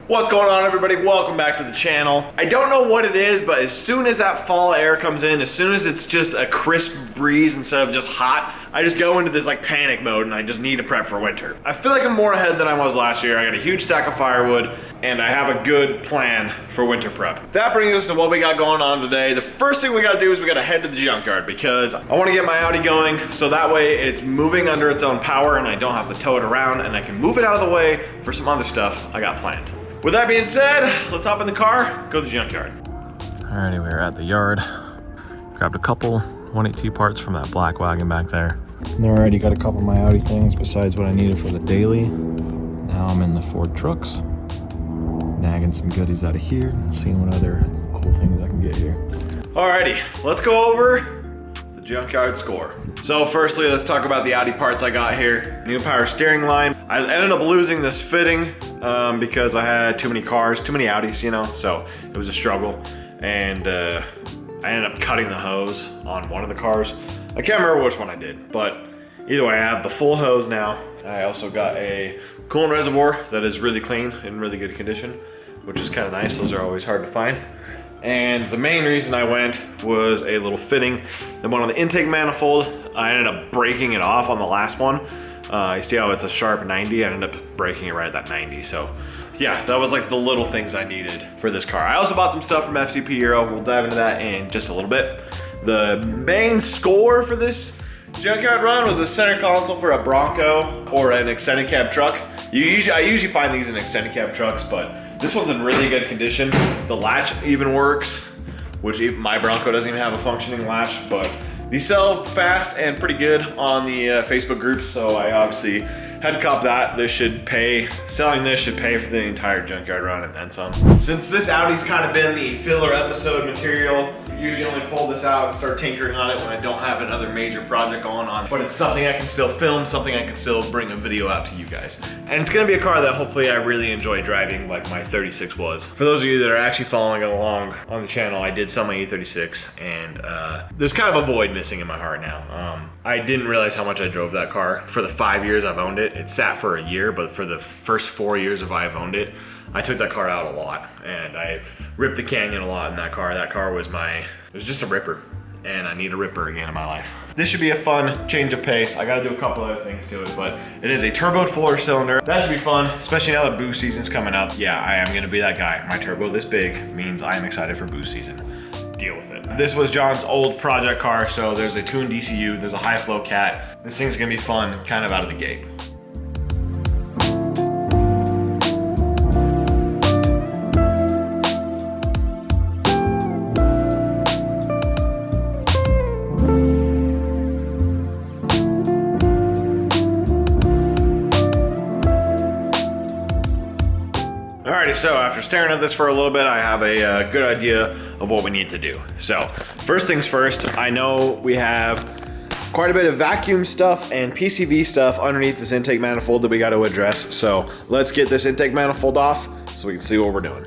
What's going on, everybody? Welcome back to the channel. I don't know what it is, but as soon as that fall air comes in, as soon as it's just a crisp breeze instead of just hot, I just go into this like panic mode and I just need to prep for winter. I feel like I'm more ahead than I was last year. I got a huge stack of firewood and I have a good plan for winter prep. That brings us to what we got going on today. The first thing we gotta do is we gotta head to the junkyard because I wanna get my Audi going so that way it's moving under its own power and I don't have to tow it around and I can move it out of the way for some other stuff I got planned. With that being said, let's hop in the car, go to the junkyard. Alrighty, we're at the yard. Grabbed a couple 180 parts from that black wagon back there. And I already got a couple of my Audi things besides what I needed for the daily. Now I'm in the Ford trucks, nagging some goodies out of here and seeing what other cool things I can get here. Alrighty, let's go over the junkyard score. So firstly, let's talk about the Audi parts I got here. New power steering line. I ended up losing this fitting because I had too many cars, too many Audis, you know, so it was a struggle. And I ended up cutting the hose on one of the cars. I can't remember which one I did, but either way, I have the full hose now. I also got a coolant reservoir that is really clean, in really good condition, which is kind of nice. Those are always hard to find. And the main reason I went was a little fitting. The one on the intake manifold, I ended up breaking it off on the last one. You see how it's a sharp 90? I ended up breaking it right at that 90. So yeah, that was like the little things I needed for this car. I also bought some stuff from FCP Euro. We'll dive into that in just a little bit. The main score for this junkyard run was the center console for a Bronco or an extended cab truck. I usually find these in extended cab trucks, but this one's in really good condition. The latch even works, which my Bronco doesn't even have a functioning latch, but these sell fast and pretty good on the Facebook groups, so I obviously had to cop that. Selling this should pay for the entire junkyard run and then some. Since this Audi's kind of been the filler episode material, I usually only pull this out and start tinkering on it when I don't have another major project going on, but it's something I can still film, something I can still bring a video out to you guys. And it's gonna be a car that hopefully I really enjoy driving like my 36 was. For those of you that are actually following along on the channel, I did sell my E36 and there's kind of a void missing in my heart now. I didn't realize how much I drove that car. For the 5 years I've owned it, it sat for a year, but for the first 4 years of I've owned it, I took that car out a lot and I ripped the canyon a lot in that car. That car was it was just a ripper and I need a ripper again in my life. This should be a fun change of pace. I gotta do a couple other things to it, but it is a turboed 4-cylinder. That should be fun, especially now that boost season's coming up. Yeah, I am gonna be that guy. My turbo this big means I am excited for boost season. Deal with it. This was John's old project car, so there's a tuned ECU, there's a high flow cat. This thing's gonna be fun kind of out of the gate. Alrighty, so after staring at this for a little bit, I have a good idea of what we need to do. So, first things first, I know we have quite a bit of vacuum stuff and PCV stuff underneath this intake manifold that we got to address. So, let's get this intake manifold off so we can see what we're doing.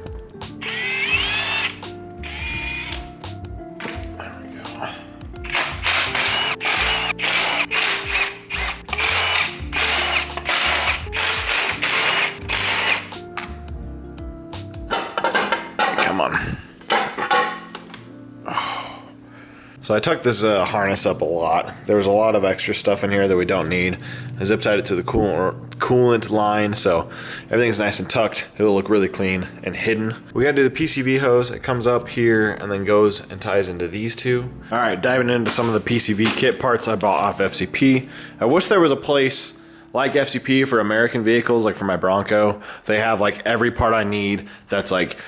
So I took this harness up a lot. There was a lot of extra stuff in here that we don't need. I zip tied it to the coolant line, so everything's nice and tucked. It'll look really clean and hidden. We gotta do the PCV hose. It comes up here and then goes and ties into these two. All right, diving into some of the PCV kit parts I bought off FCP. I wish there was a place like FCP for American vehicles, like for my Bronco. They have like every part I need that's like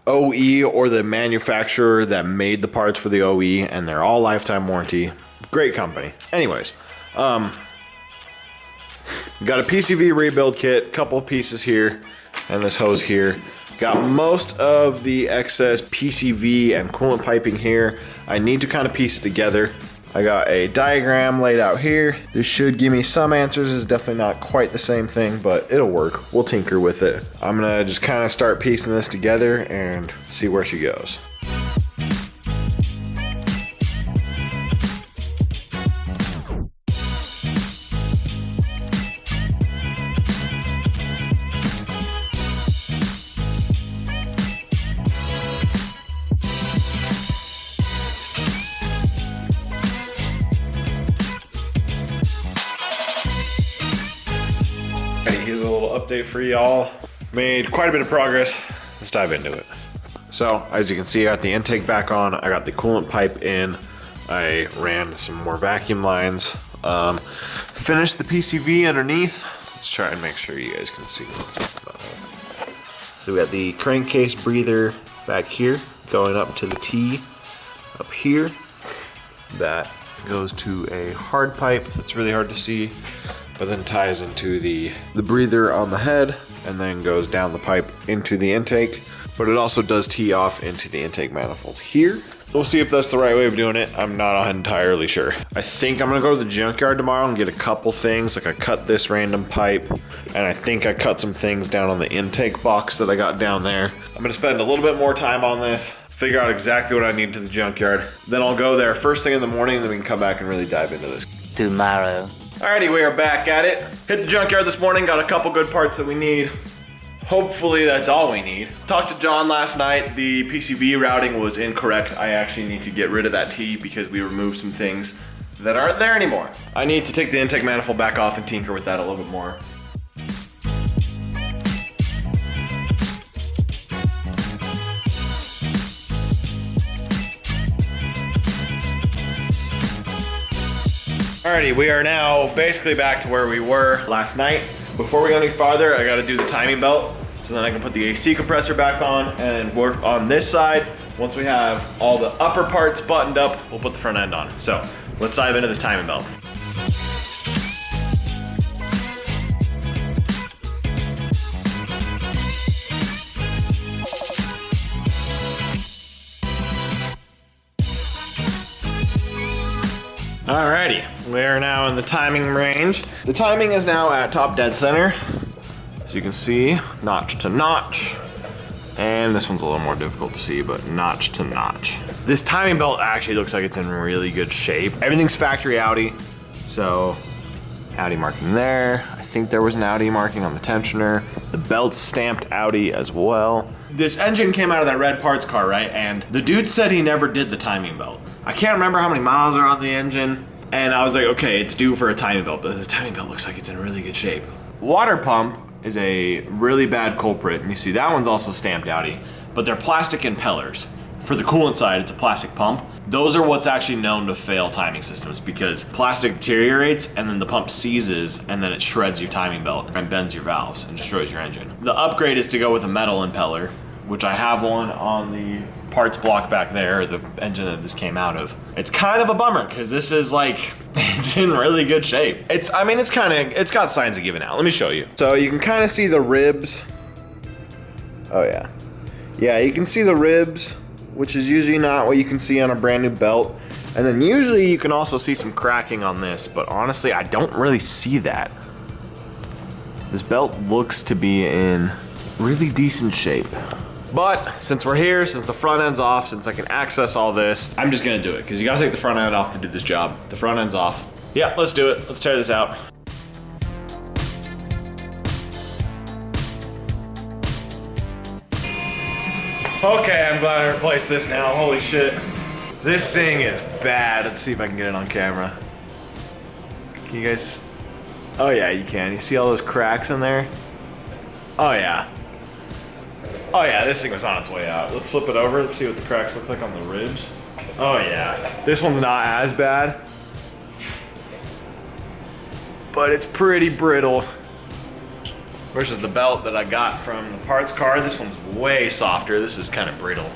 OE or the manufacturer that made the parts for the OE, and they're all lifetime warranty. Great company. Anyways, got a PCV rebuild kit, couple pieces here, and this hose here. Got most of the excess PCV and coolant piping here. I need to kind of piece it together. I got a diagram laid out here. This should give me some answers. It's definitely not quite the same thing, but it'll work. We'll tinker with it. I'm gonna just kind of start piecing this together and see where she goes. update for y'all. Made quite a bit of progress. Let's dive into it. So, as you can see, I got the intake back on. I got the coolant pipe in. I ran some more vacuum lines. Finished the PCV underneath. Let's try and make sure you guys can see. So we got the crankcase breather back here, going up to the T up here. That goes to a hard pipe that's really hard to see, but then ties into the breather on the head and then goes down the pipe into the intake. But it also does tee off into the intake manifold here. We'll see if that's the right way of doing it. I'm not entirely sure. I think I'm gonna go to the junkyard tomorrow and get a couple things. Like I cut this random pipe, and I think I cut some things down on the intake box that I got down there. I'm gonna spend a little bit more time on this, figure out exactly what I need to the junkyard. Then I'll go there first thing in the morning, and then we can come back and really dive into this tomorrow. Alrighty, we are back at it. Hit the junkyard this morning, got a couple good parts that we need. Hopefully that's all we need. Talked to John last night. The PCV routing was incorrect. I actually need to get rid of that T because we removed some things that aren't there anymore. I need to take the intake manifold back off and tinker with that a little bit more. Alrighty, we are now basically back to where we were last night. Before we go any farther, I gotta do the timing belt, so then I can put the AC compressor back on and work on this side. Once we have all the upper parts buttoned up, we'll put the front end on. So let's dive into this timing belt. Alrighty, we are now in the timing range. The timing is now at top dead center. As you can see, notch to notch. And this one's a little more difficult to see, but notch to notch. This timing belt actually looks like it's in really good shape. Everything's factory Audi, so Audi marking there. I think there was an Audi marking on the tensioner. The belt's stamped Audi as well. This engine came out of that red parts car, right? And the dude said he never did the timing belt. I can't remember how many miles are on the engine, and I was like, okay, it's due for a timing belt, but this timing belt looks like it's in really good shape. Water pump is a really bad culprit, and you see that one's also stamped Audi, but they're plastic impellers. For the coolant side, it's a plastic pump. Those are what's actually known to fail timing systems because plastic deteriorates and then the pump seizes and then it shreds your timing belt and bends your valves and destroys your engine. The upgrade is to go with a metal impeller, which I have one on the parts block back there, the engine that this came out of. It's kind of a bummer because this is like, it's in really good shape. It's got signs of giving out. Let me show you. So you can kind of see the ribs. Oh yeah. Yeah, you can see the ribs, which is usually not what you can see on a brand new belt. And then usually you can also see some cracking on this, but honestly, I don't really see that. This belt looks to be in really decent shape. But since we're here, since the front end's off, since I can access all this, I'm just gonna do it because you gotta take the front end off to do this job. The front end's off. Yeah, let's do it. Let's tear this out. Okay, I'm glad I replaced this now. Holy shit. This thing is bad. Let's see if I can get it on camera. Can you guys? Oh yeah, you can. You see all those cracks in there? Oh yeah. Oh yeah, this thing was on its way out. Let's flip it over and see what the cracks look like on the ribs. Oh yeah, this one's not as bad, but it's pretty brittle. Versus the belt that I got from the parts car. This one's way softer. This is kind of brittle.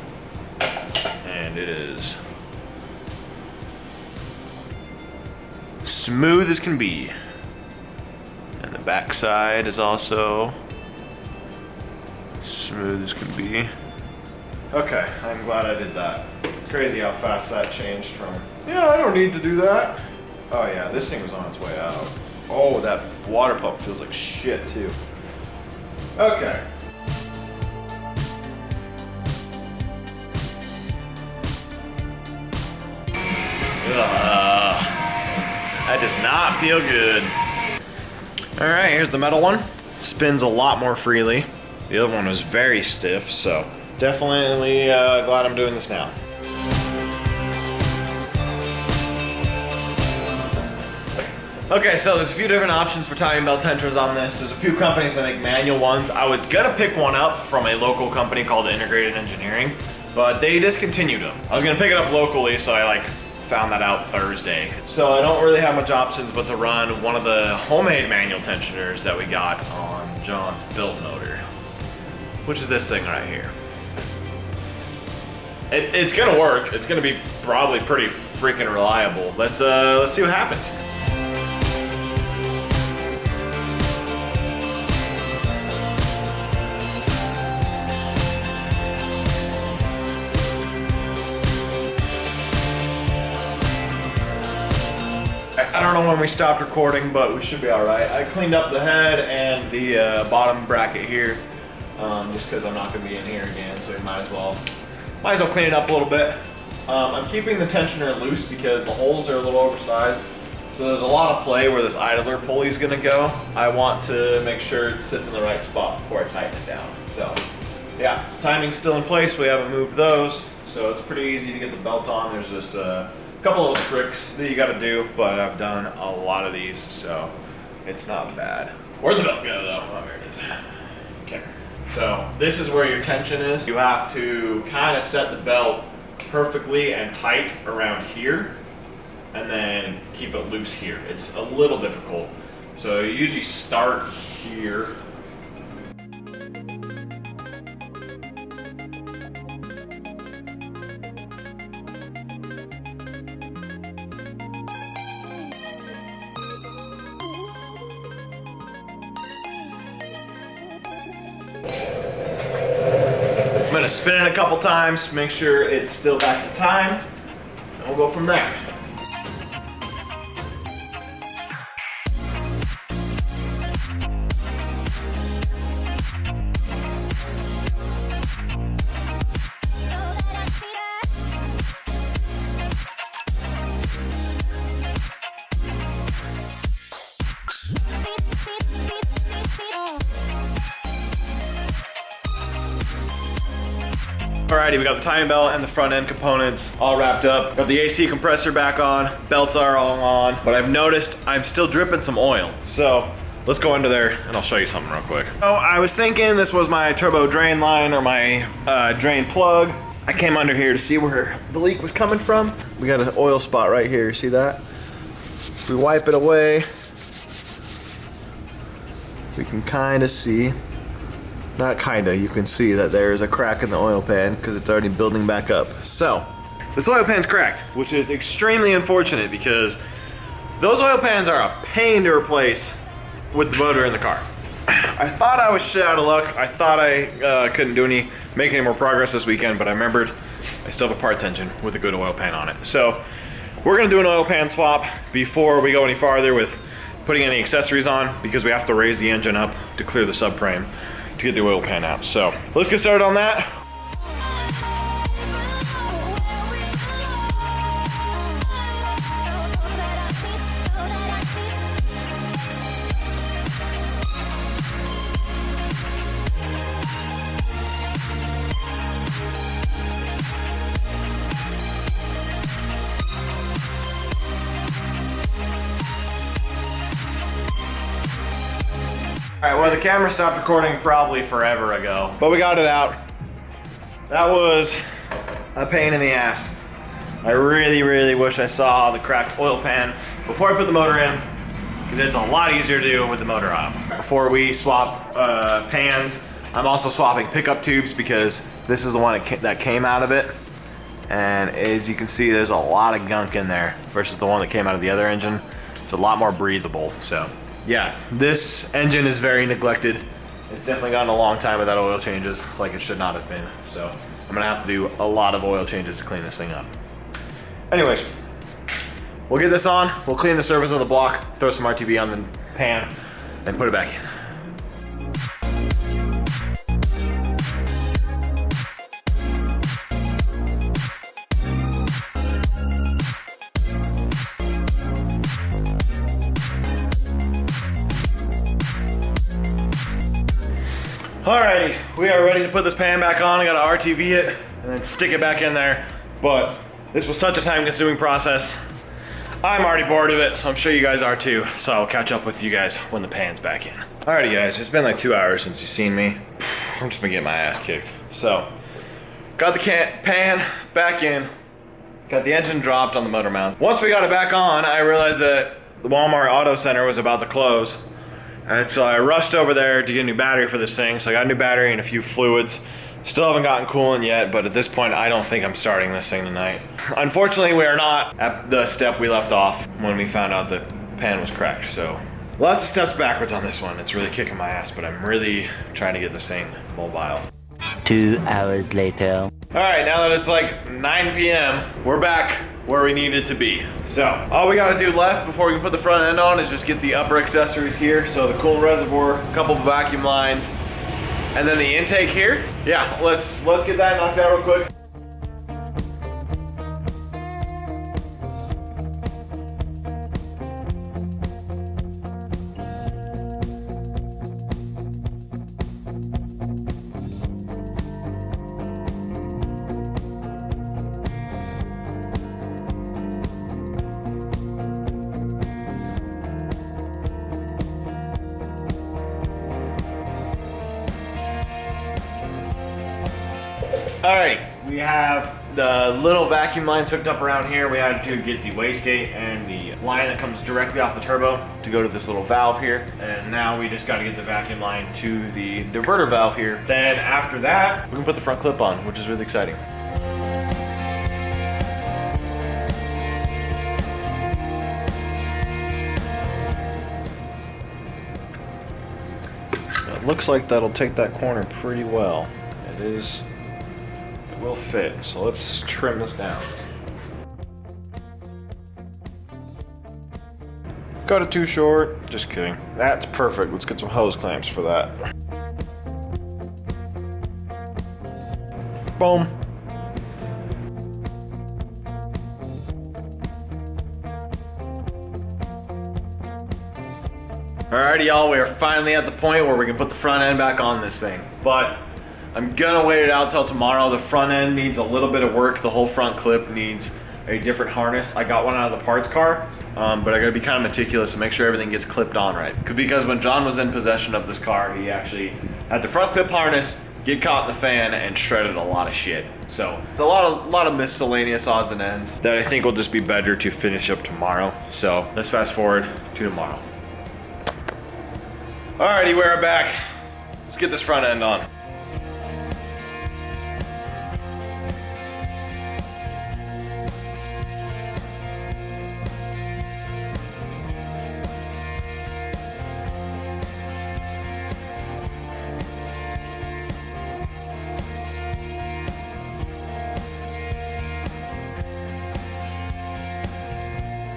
And it is smooth as can be. And the back side is also smooth as can be. Okay, I'm glad I did that. Crazy how fast that changed from, yeah, I don't need to do that. Oh yeah, this thing was on its way out. Oh, that water pump feels like shit too. Okay. That does not feel good. All right, here's the metal one. Spins a lot more freely. The other one was very stiff, so definitely glad I'm doing this now. Okay, so there's a few different options for timing belt tensioners on this. There's a few companies that make manual ones. I was gonna pick one up from a local company called Integrated Engineering, but they discontinued them. I was gonna pick it up locally, so I found that out Thursday. So I don't really have much options but to run one of the homemade manual tensioners that we got on John's built motor, which is this thing right here. It's gonna work. It's gonna be probably pretty freaking reliable. Let's see what happens. I don't know when we stopped recording, but we should be all right. I cleaned up the head and the bottom bracket here, just because I'm not gonna be in here again, so we might as well clean it up a little bit. I'm keeping the tensioner loose because the holes are a little oversized, so there's a lot of play where this idler pulley is gonna go. I want to make sure it sits in the right spot before I tighten it down. So yeah, timing's still in place. We haven't moved those, so it's pretty easy to get the belt on. There's just a couple little tricks that you gotta do, but I've done a lot of these, so it's not bad. Where'd the belt go though? Oh, there it is. Okay. So this is where your tension is. You have to kind of set the belt perfectly and tight around here, and then keep it loose here. It's a little difficult. So you usually start here. I'm gonna spin it a couple times, make sure it's still back in time, and we'll go from there. Alrighty, we got the timing belt and the front end components all wrapped up. Got the AC compressor back on, belts are all on, but I've noticed I'm still dripping some oil. So let's go under there and I'll show you something real quick. Oh, I was thinking this was my turbo drain line or my drain plug. I came under here to see where the leak was coming from. We got an oil spot right here, see that? If we wipe it away, we can kind of see. Not kinda, you can see that there's a crack in the oil pan because it's already building back up. So, this oil pan's cracked, which is extremely unfortunate because those oil pans are a pain to replace with the motor in the car. I thought I was shit out of luck. I thought I couldn't make any more progress this weekend, but I remembered I still have a parts engine with a good oil pan on it. So, we're gonna do an oil pan swap before we go any farther with putting any accessories on because we have to raise the engine up to clear the subframe to get the oil pan out. So let's get started on that. Alright, well the camera stopped recording probably forever ago, but we got it out. That was a pain in the ass. I really, really wish I saw the cracked oil pan before I put the motor in, because it's a lot easier to do with the motor on. Before we swap pans, I'm also swapping pickup tubes because this is the one that came out of it. And as you can see, there's a lot of gunk in there versus the one that came out of the other engine. It's a lot more breathable, so. Yeah, this engine is very neglected. It's definitely gotten a long time without oil changes, like it should not have been. So I'm gonna have to do a lot of oil changes to clean this thing up. Anyways, we'll get this on, we'll clean the surface of the block, throw some RTV on the pan, and put it back in. Alrighty, we are ready to put this pan back on. I gotta RTV it and then stick it back in there. But this was such a time-consuming process. I'm already bored of it, so I'm sure you guys are too. So I'll catch up with you guys when the pan's back in. Alrighty guys, it's been like 2 hours since you've seen me. I'm just been getting my ass kicked. So, got the pan back in, got the engine dropped on the motor mount. Once we got it back on, I realized that the Walmart Auto Center was about to close. And so I rushed over there to get a new battery for this thing. So I got a new battery and a few fluids. Still haven't gotten coolant yet, but at this point, I don't think I'm starting this thing tonight. Unfortunately, we are not at the step we left off when we found out the pan was cracked. So lots of steps backwards on this one. It's really kicking my ass, but I'm really trying to get this thing mobile. 2 hours later. All right, now that it's like 9 p.m., we're back where we needed to be. So all we gotta do left before we can put the front end on is just get the upper accessories here. So the coolant reservoir, a couple of vacuum lines, and then the intake here. Yeah, let's get that knocked out real quick. All right, we have the little vacuum lines hooked up around here. We had to get the wastegate and the line that comes directly off the turbo to go to this little valve here. And now we just got to get the vacuum line to the diverter valve here. Then after that, we can put the front clip on, which is really exciting. It looks like that'll take that corner pretty well. It will fit, so let's trim this down. Got it too short, just kidding. That's perfect, let's get some hose clamps for that. Boom. Alrighty y'all, we are finally at the point where we can put the front end back on this thing. But I'm gonna wait it out till tomorrow. The front end needs a little bit of work. The whole front clip needs a different harness. I got one out of the parts car, but I gotta be kind of meticulous and make sure everything gets clipped on right. Because when John was in possession of this car, he actually had the front clip harness get caught in the fan and shredded a lot of shit. So it's a lot of miscellaneous odds and ends that I think will just be better to finish up tomorrow. So let's fast forward to tomorrow. Alrighty, we're back. Let's get this front end on.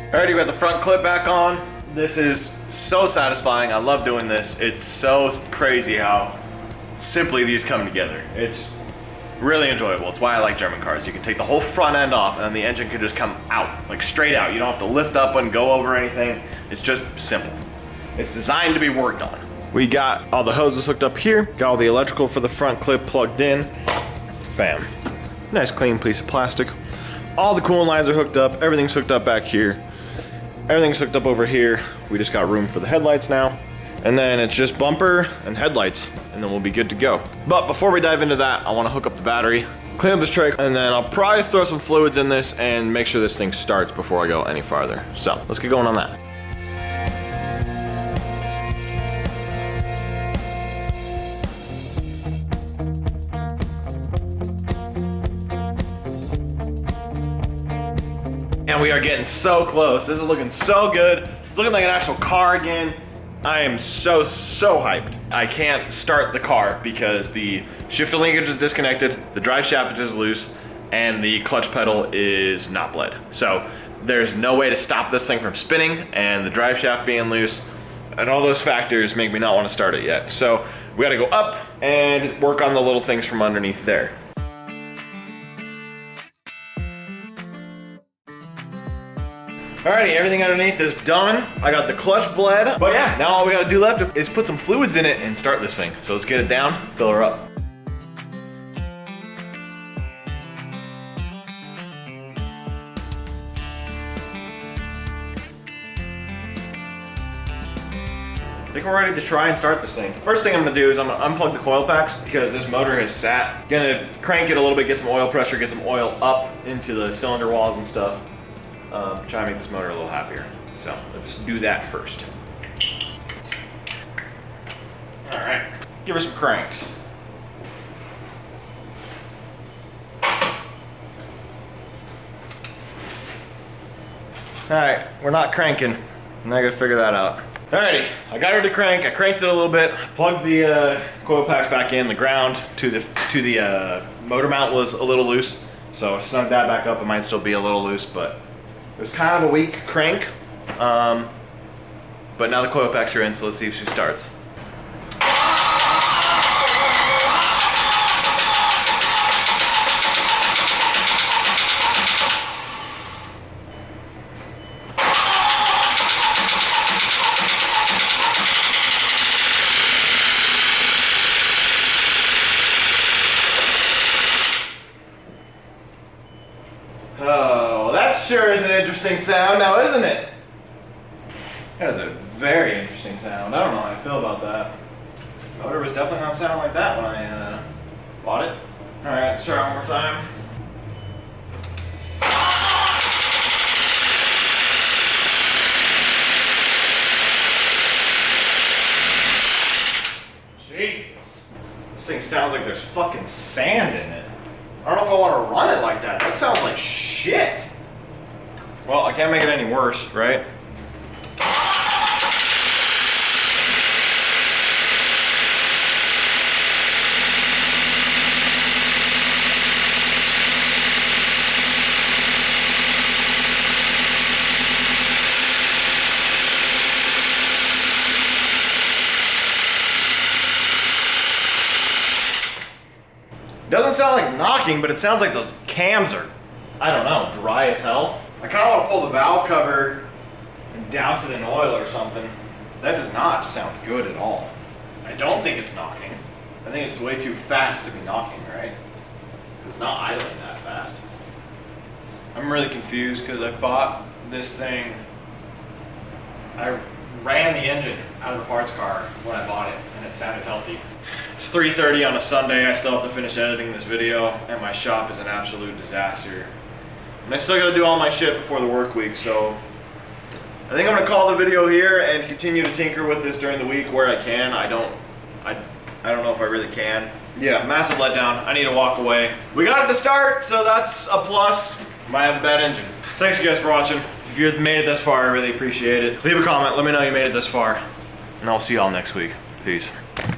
Alrighty, we got the front clip back on. This is so satisfying. I love doing this. It's so crazy how simply these come together. It's really enjoyable. It's why I like German cars. You can take the whole front end off and then the engine can just come out, like straight out. You don't have to lift up and go over anything. It's just simple. It's designed to be worked on. We got all the hoses hooked up here. Got all the electrical for the front clip plugged in. Bam. Nice clean piece of plastic. All the coolant lines are hooked up. Everything's hooked up back here. Everything's hooked up over here. We just got room for the headlights now. And then it's just bumper and headlights, and then we'll be good to go. But before we dive into that, I wanna hook up the battery, clean up this tray, and then I'll probably throw some fluids in this and make sure this thing starts before I go any farther. So let's get going on that. And we are getting so close. This is looking so good. It's looking like an actual car again. I am so hyped. I can't start the car because the shifter linkage is disconnected, the drive shaft is loose, and the clutch pedal is not bled. So there's no way to stop this thing from spinning, and the drive shaft being loose, and all those factors make me not want to start it yet. So we gotta go up and work on the little things from underneath there. Alrighty, everything underneath is done. I got the clutch bled. But yeah, now all we gotta do left is put some fluids in it and start this thing. So let's get it down, fill her up. think we're ready to try and start this thing. First thing I'm gonna do is I'm gonna unplug the coil packs because this motor has sat. Gonna crank it a little bit, get some oil pressure, get some oil up into the cylinder walls and stuff. Try and make this motor a little happier. So let's do that first. All right, give her some cranks. All right, we're not cranking. Now I gotta figure that out. Alrighty, I got her to crank. I cranked it a little bit. Plugged the coil packs back in. The ground to the motor mount was a little loose, so I snugged that back up. It might still be a little loose, but it was kind of a weak crank. But now the coil packs are in, so let's see if she starts. Oh, that sure is an interesting sound now, isn't it? That is a very interesting sound. I don't know how I feel about that. Motor was definitely not sounding like that when I bought it. Alright, let's try one more time. Jesus. This thing sounds like there's fucking sand in it. I don't know if I want to run it like that. That sounds like shit. Well, I can't make it any worse, right? It doesn't sound like knocking, but it sounds like those cams are, I don't know, dry as hell. I kind of want to pull the valve cover and douse it in oil or something. That does not sound good at all. I don't think it's knocking. I think it's way too fast to be knocking, right? It's not idling that fast. I'm really confused because I bought this thing. I ran the engine out of the parts car when I bought it, and it sounded healthy. It's 3:30 on a Sunday. I still have to finish editing this video, and my shop is an absolute disaster. And I still gotta do all my shit before the work week, so I think I'm gonna call the video here and continue to tinker with this during the week where I can. I don't know if I really can. Yeah, massive letdown. I need to walk away. We got it to start, so that's a plus. Might have a bad engine. Thanks you guys for watching. If you made it this far, I really appreciate it. Leave a comment, let me know you made it this far. And I'll see y'all next week. Peace.